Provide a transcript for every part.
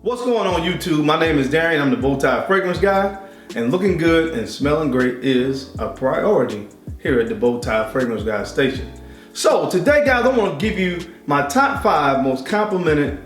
What's going on YouTube? My name is Darian, I'm the Bowtie Fragrance Guy, and looking good and smelling great is a priority here at the Bowtie Fragrance Guy station. So today guys, I want to give you my top 5 most complimented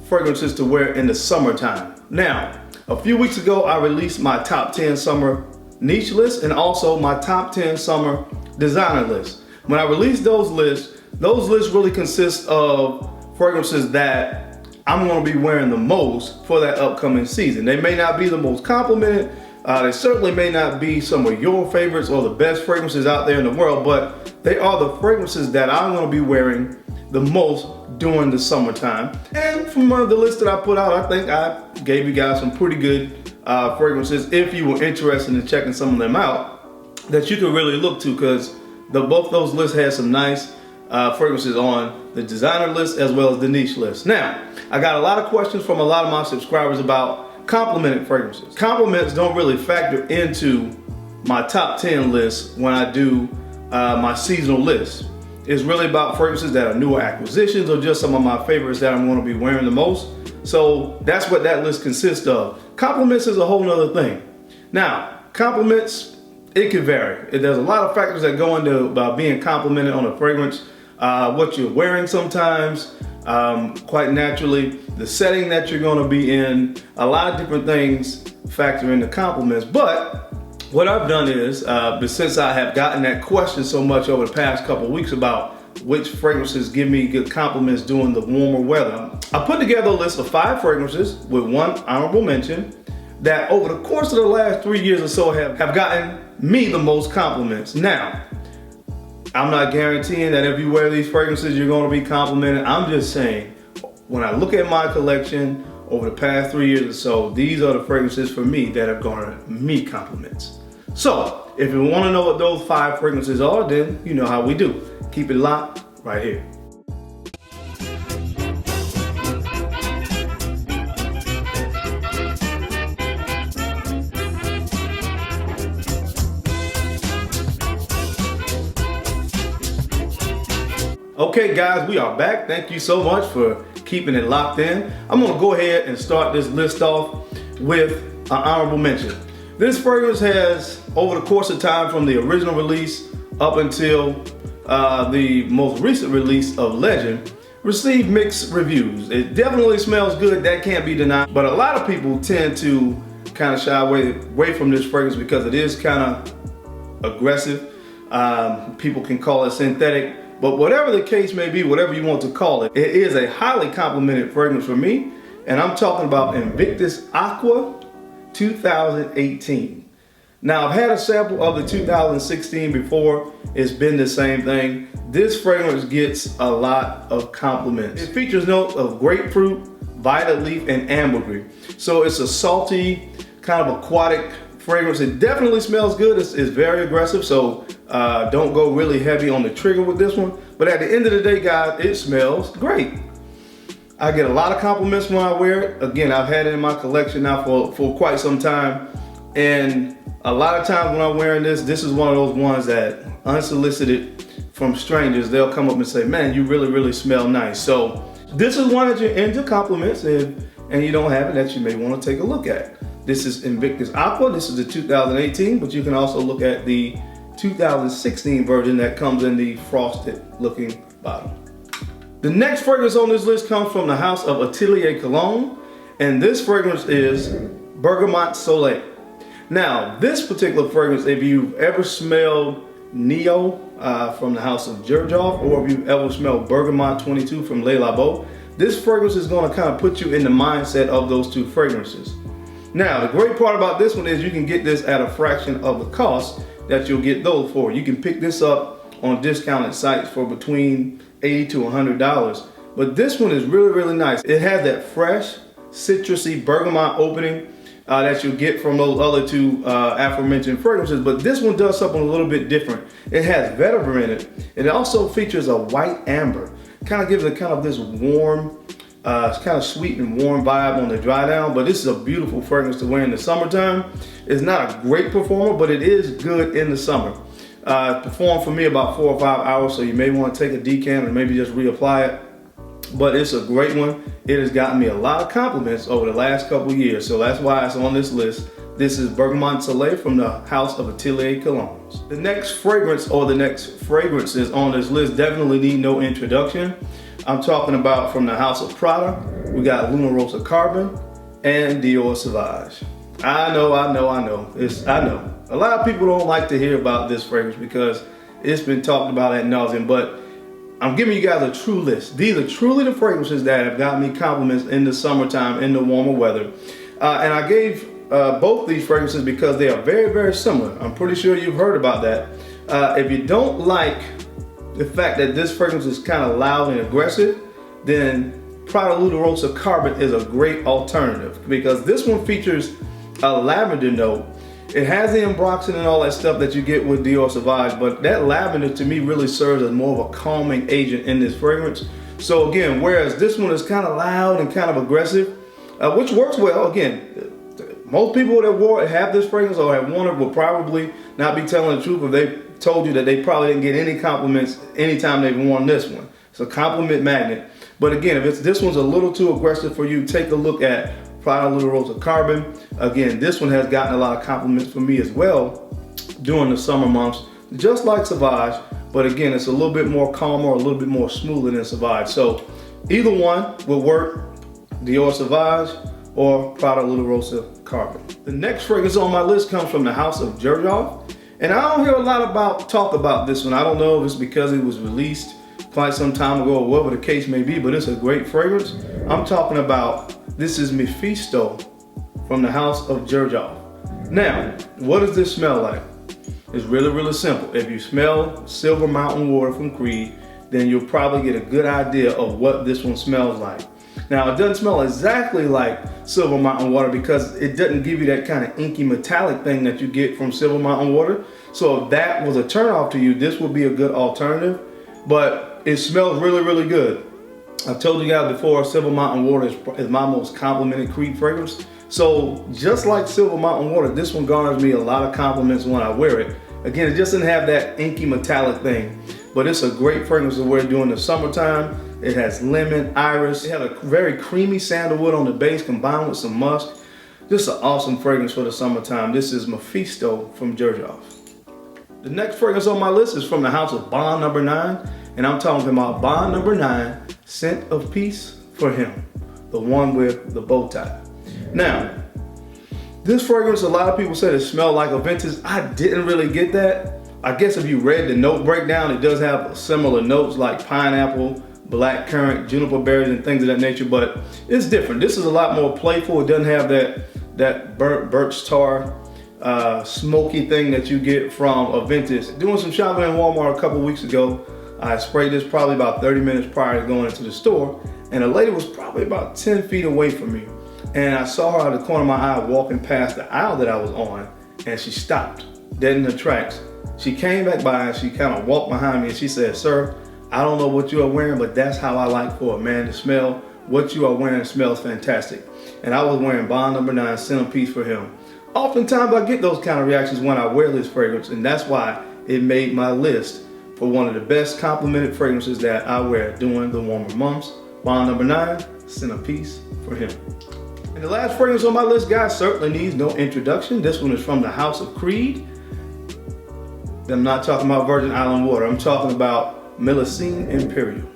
fragrances to wear in the summertime. Now, a few weeks ago I released my top 10 summer niche list and also my top 10 summer designer list. When I released those lists really consist of fragrances that I'm going to be wearing the most for that upcoming season. They may not be the most complimented, they certainly may not be some of your favorites or the best fragrances out there in the world, but they are the fragrances that I'm going to be wearing the most during the summertime. And from the list that I put out, I think I gave you guys some pretty good fragrances if you were interested in checking some of them out that you could really look to, because both those lists had some nice fragrances on the designer list as well as the niche list. Now, I got a lot of questions from a lot of my subscribers about complimented fragrances. Compliments don't really factor into my top 10 list when I do my seasonal list. It's really about fragrances that are newer acquisitions or just some of my favorites that I'm going to be wearing the most. So that's what that list consists of. Compliments is a whole nother thing. Now, compliments, it can vary. There's a lot of factors that go into being complimented on a fragrance. What you're wearing sometimes, quite naturally, the setting that you're going to be in, a lot of different things factor into compliments. But what I've done is, since I have gotten that question so much over the past couple of weeks about which fragrances give me good compliments during the warmer weather, I put together a list of 5 fragrances with one honorable mention that over the course of the last 3 years or so have gotten me the most compliments. Now, I'm not guaranteeing that if you wear these fragrances you're going to be complimented. I'm just saying, when I look at my collection over the past 3 years or so, these are the fragrances for me that have garnered me compliments. So, if you want to know what those 5 fragrances are, then you know how we do. Keep it locked right here. Okay guys, we are back. Thank you so much for keeping it locked in. I'm gonna go ahead and start this list off with an honorable mention. This fragrance has, over the course of time from the original release up until the most recent release of Legend, received mixed reviews. It definitely smells good, that can't be denied, but a lot of people tend to kind of shy away from this fragrance because it is kind of aggressive. People can call it synthetic. But whatever the case may be, whatever you want to call it, it is a highly complimented fragrance for me. And I'm talking about Invictus Aqua 2018. Now, I've had a sample of the 2016 before. It's been the same thing. This fragrance gets a lot of compliments. It features notes of grapefruit, violet leaf, and ambergris. So it's a salty, kind of aquatic fragrance. It definitely smells good. It's very aggressive, so don't go really heavy on the trigger with this one. But at the end of the day, guys, it smells great. I get a lot of compliments when I wear it. Again, I've had it in my collection now for quite some time, and a lot of times when I'm wearing this is one of those ones that unsolicited from strangers, they'll come up and say, man, you really smell nice. So this is one that you're into compliments and you don't have it, that you may want to take a look at. This is Invictus Aqua. This is the 2018, but you can also look at the 2016 version that comes in the frosted looking bottle. The next fragrance on this list comes from the house of Atelier Cologne, and this fragrance is Bergamot Soleil. Now, this particular fragrance, if you've ever smelled Neo from the house of Gerjoff, or if you've ever smelled Bergamot 22 from Le Labo, this fragrance is going to kind of put you in the mindset of those 2 fragrances. Now, the great part about this one is you can get this at a fraction of the cost that you'll get those for. You can pick this up on discounted sites for between $80 to $100. But this one is really nice. It has that fresh, citrusy bergamot opening that you'll get from those other 2 aforementioned fragrances. But this one does something a little bit different. It has vetiver in it. It also features a white amber. Kind of gives it kind of this warm, it's kind of sweet and warm vibe on the dry down, but this is a beautiful fragrance to wear in the summertime. It's not a great performer, but it is good in the summer. It performed for me about 4 or 5 hours, so you may want to take a decant and maybe just reapply it. But it's a great one. it has gotten me a lot of compliments over the last couple years, so that's why it's on this list. This is Bergamot Soleil from the House of Atelier Colognes. The next fragrance or the next fragrances on this list definitely need no introduction. I'm talking about from the House of Prada. We got Luna Rosa Carbon and Dior Sauvage. I know. I know. A lot of people don't like to hear about this fragrance because it's been talked about ad nauseum, but I'm giving you guys a true list. These are truly the fragrances that have gotten me compliments in the summertime, in the warmer weather. And I gave both these fragrances because they are very, very similar. I'm pretty sure you've heard about that. If you don't like the fact that this fragrance is kind of loud and aggressive, then Prada Luna Rosa Carbon is a great alternative because this one features a lavender note. It has the ambroxan and all that stuff that you get with Dior Sauvage, but that lavender to me really serves as more of a calming agent in this fragrance. So again, whereas this one is kind of loud and kind of aggressive, which works well. Again, most people that have this fragrance or have worn it will probably not be telling the truth if they told you that they probably didn't get any compliments anytime they've worn this one. It's a compliment magnet. But again, if this one's a little too aggressive for you, take a look at Prada Luna Rosa Carbon. Again, this one has gotten a lot of compliments from me as well during the summer months, just like Sauvage, but again, it's a little bit more calmer, a little bit more smoother than Sauvage. So either one will work, Dior Sauvage or Prada Luna Rosa Carbon. The next fragrance on my list comes from the House of Xerjoff, and I don't hear a lot talk about this one. I don't know if it's because it was released quite some time ago or whatever the case may be, but it's a great fragrance. I'm talking about, this is Mephisto from the House of Xerjoff. Now, what does this smell like? It's really, really simple. If you smell Silver Mountain Water from Creed, then you'll probably get a good idea of what this one smells like. Now, it doesn't smell exactly like Silver Mountain Water because it doesn't give you that kind of inky metallic thing that you get from Silver Mountain Water. So if that was a turnoff to you, this would be a good alternative. But it smells really, really good. I've told you guys before, Silver Mountain Water is my most complimented Creed fragrance. So just like Silver Mountain Water, this one garners me a lot of compliments when I wear it. Again, it just doesn't have that inky metallic thing, but it's a great fragrance to wear during the summertime. It has lemon, iris. It has a very creamy sandalwood on the base combined with some musk. Just an awesome fragrance for the summertime. This is Mephisto from Xerjoff. The next fragrance on my list is from the House of Bond No. 9, and I'm talking about Bond No. 9, Scent of Peace for Him, the one with the bow tie. Now, this fragrance, a lot of people said it smelled like a vintage. I didn't really get that. I guess if you read the note breakdown, it does have similar notes like pineapple, blackcurrant, juniper berries, and things of that nature, but it's different. This is a lot more playful. It doesn't have that burnt birch tar, smoky thing that you get from a vintage. Doing some shopping in Walmart a couple weeks ago, I sprayed this probably about 30 minutes prior to going into the store, and a lady was probably about 10 feet away from me. And I saw her out of the corner of my eye walking past the aisle that I was on, and she stopped dead in her tracks. She came back by and she kind of walked behind me and she said, "Sir, I don't know what you are wearing, but that's how I like for a man to smell. What you are wearing smells fantastic." And I was wearing Bond No. 9, Scent of Peace for Him. Oftentimes I get those kind of reactions when I wear this fragrance, and that's why it made my list for one of the best complimented fragrances that I wear during the warmer months. Bond No. 9, Scent of Peace for Him. And the last fragrance on my list, guys, certainly needs no introduction. This one is from the House of Creed. I'm not talking about Virgin Island Water. I'm talking about Millison Imperial.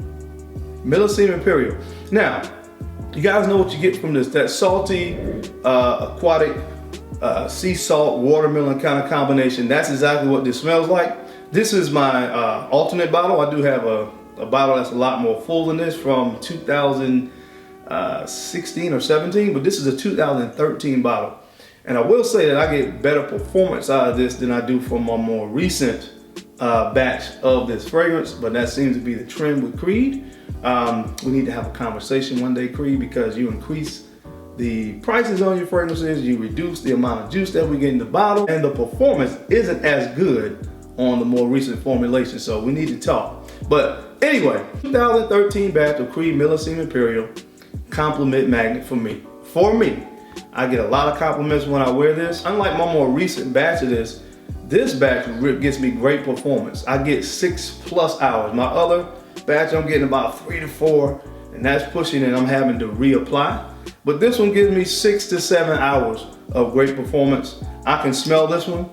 Millison Imperial. Now, you guys know what you get from this. That salty, aquatic, sea salt, watermelon kind of combination. That's exactly what this smells like. This is my alternate bottle. I do have a bottle that's a lot more full than this from 2016 or 17, but this is a 2013 bottle. And I will say that I get better performance out of this than I do from a more recent batch of this fragrance, but that seems to be the trend with Creed. We need to have a conversation one day, Creed, because you increase the prices on your fragrances, you reduce the amount of juice that we get in the bottle, and the performance isn't as good on the more recent formulation, so we need to talk. But anyway, 2013 batch of Creed Millison Imperial, compliment magnet for me. I get a lot of compliments when I wear this. Unlike my more recent batch of this batch gets me great performance. I get 6+ hours. My other batch, I'm getting about 3 to 4, and that's pushing it. I'm having to reapply. But this one gives me 6 to 7 hours of great performance. I can smell this one.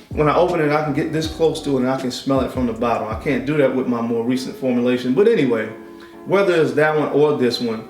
When I open it, I can get this close to it and I can smell it from the bottom. I can't do that with my more recent formulation. But anyway, whether it's that one or this one,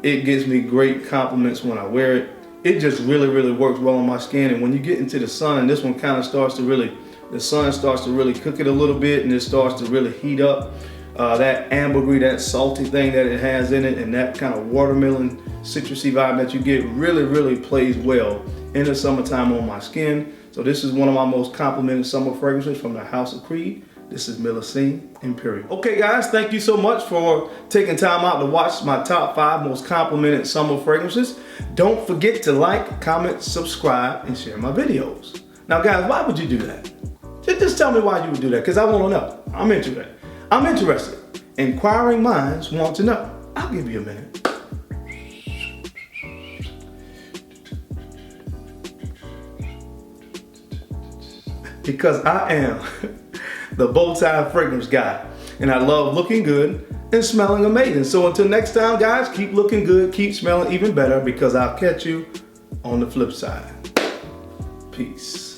it gives me great compliments when I wear it. It just really, really works well on my skin. And when you get into the sun, and this one kind of starts to really, the sun starts to really cook it a little bit, and it starts to really heat up that ambergris, that salty thing that it has in it, and that kind of watermelon citrusy vibe that you get really, really plays well in the summertime on my skin. So this is one of my most complimented summer fragrances from the House of Creed. This is Millison Imperial. Okay guys, thank you so much for taking time out to watch my top 5 most complimented summer fragrances. Don't forget to like, comment, subscribe, and share my videos. Now guys, why would you do that? Just tell me why you would do that, because I want to know. I'm interested. Inquiring minds want to know. I'll give you a minute. Because I am the bow tie fragrance guy, and I love looking good and smelling amazing. So until next time guys, keep looking good, keep smelling even better, because I'll catch you on the flip side. Peace.